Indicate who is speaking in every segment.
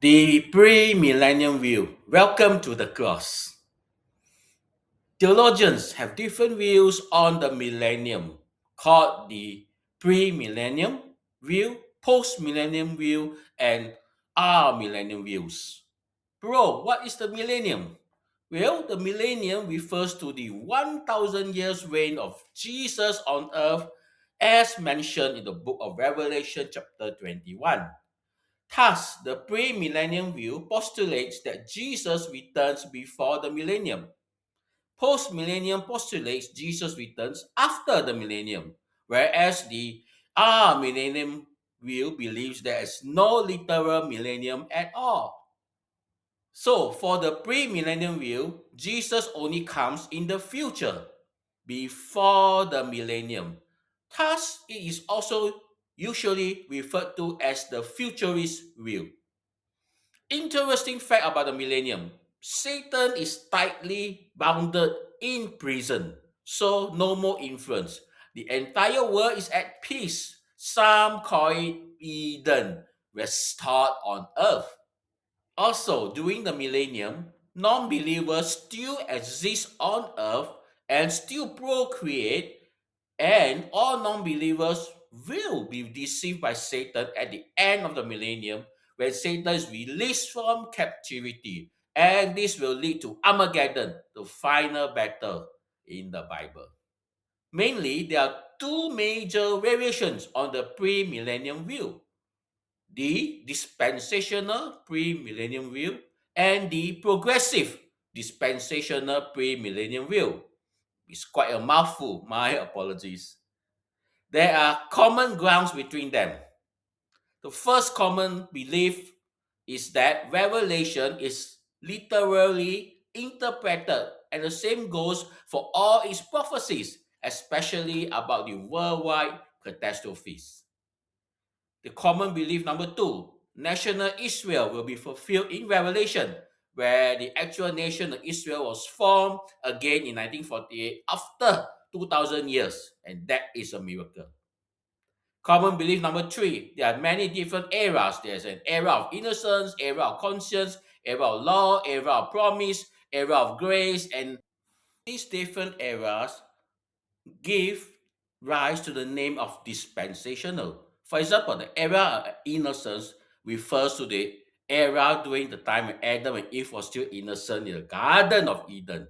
Speaker 1: The pre-millennium view. Welcome to the cross. Theologians have different views on the millennium, called the pre-millennium view, post-millennium view, and millennium views. Bro, what is the millennium? Well, the millennium refers to the 1000 years reign of Jesus on earth as mentioned in the book of Revelation chapter 21. Thus, the pre-millennium view postulates that Jesus returns before the millennium. Post-millennium postulates Jesus returns after the millennium, whereas the millennium view believes there is no literal millennium at all. So, for the pre-millennium view, Jesus only comes in the future, before the millennium. Thus, it is also usually referred to as the futurist view. Interesting fact about the millennium: Satan is tightly bounded in prison, so no more influence. The entire world is at peace. Some call it Eden, restored on earth. Also, during the millennium, non believers still exist on earth and still procreate, and all non believers will be deceived by Satan at the end of the millennium when Satan is released from captivity. And this will lead to Armageddon, the final battle in the Bible. Mainly, there are two major variations on the pre-millennium view: the dispensational pre-millennium view and the progressive dispensational pre-millennium view. It's quite a mouthful, my apologies. There are common grounds between them. The first common belief is that Revelation is literally interpreted, and the same goes for all its prophecies, especially about the worldwide catastrophes. The common belief number two: national Israel will be fulfilled in Revelation, where the actual nation of Israel was formed again in 1948 after 2000 years, and that is a miracle. Common belief number three: there are many different eras. There's an era of innocence, era of conscience, era of law, era of promise, era of grace, and these different eras give rise to the name of dispensational. For example, the era of innocence refers to the era during the time when Adam and Eve were still innocent in the Garden of Eden.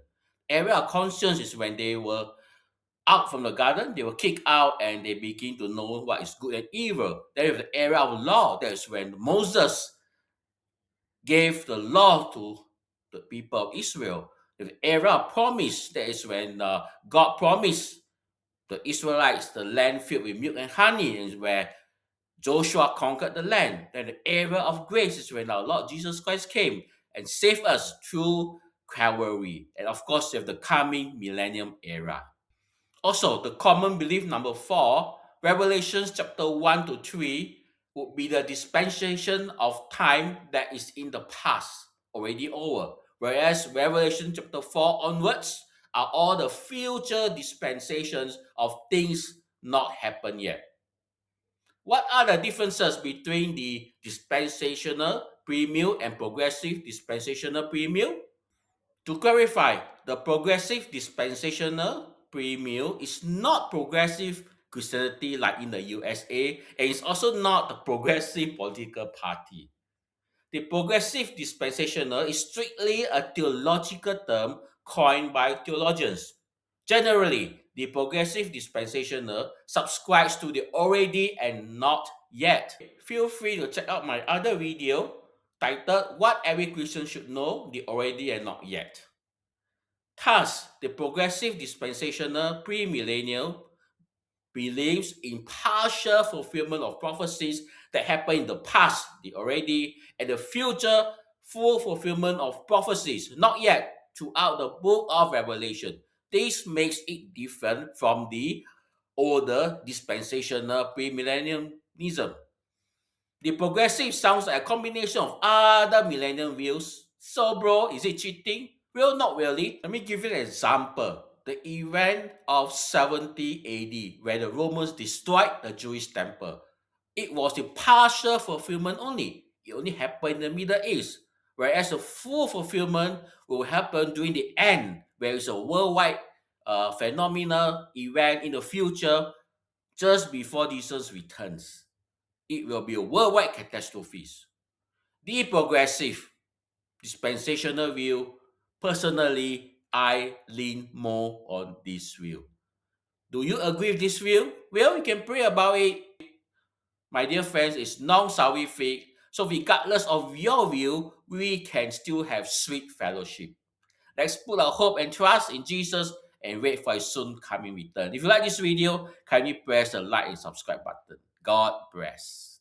Speaker 1: Era of conscience is when they were out from the garden, they were kicked out and they begin to know what is good and evil. There is the era of law. That's when Moses gave the law to the people of Israel. The era of promise. That is when God promised the Israelites the land filled with milk and honey, and where Joshua conquered the land. Then the era of grace is when our Lord Jesus Christ came and saved us through Calvary. And of course, we have the coming millennium era. Also, the common belief number four, Revelations chapter 1 to 3, would be the dispensation of time that is in the past, already over. Whereas Revelation chapter 4 onwards are all the future dispensations of things not happened yet. What are the differences between the dispensational pre-mill and progressive dispensational pre-mill? To clarify, the progressive dispensational pre-mill is not progressive Christianity like in the USA, and it's also not a progressive political party. The progressive dispensational is strictly a theological term coined by theologians. Generally, the progressive dispensational subscribes to the already and not yet. Feel free to check out my other video titled What Every Christian Should Know, the Already and Not Yet. Thus, the progressive dispensational premillennial believes in partial fulfillment of prophecies that happened in the past, the already, and the future full fulfillment of prophecies, not yet, throughout the book of Revelation. This makes it different from the older dispensational premillennialism. The progressive sounds like a combination of other millennium views. So, bro, is it cheating? Well, not really. Let me give you an example. The event of 70 AD, where the Romans destroyed the Jewish temple. It was the partial fulfillment only. it only happened in the Middle East, whereas the full fulfillment will happen during the end, where it's a worldwide phenomenal event in the future, just before Jesus returns. It will be a worldwide catastrophe. The progressive dispensational view, personally, I lean more on this view. Do you agree with this view? Well, we can pray about it. My dear friends, it's non-salvific. So regardless of your view, we can still have sweet fellowship. Let's put our hope and trust in Jesus and wait for his soon coming return. If you like this video, kindly press the like and subscribe button. God bless.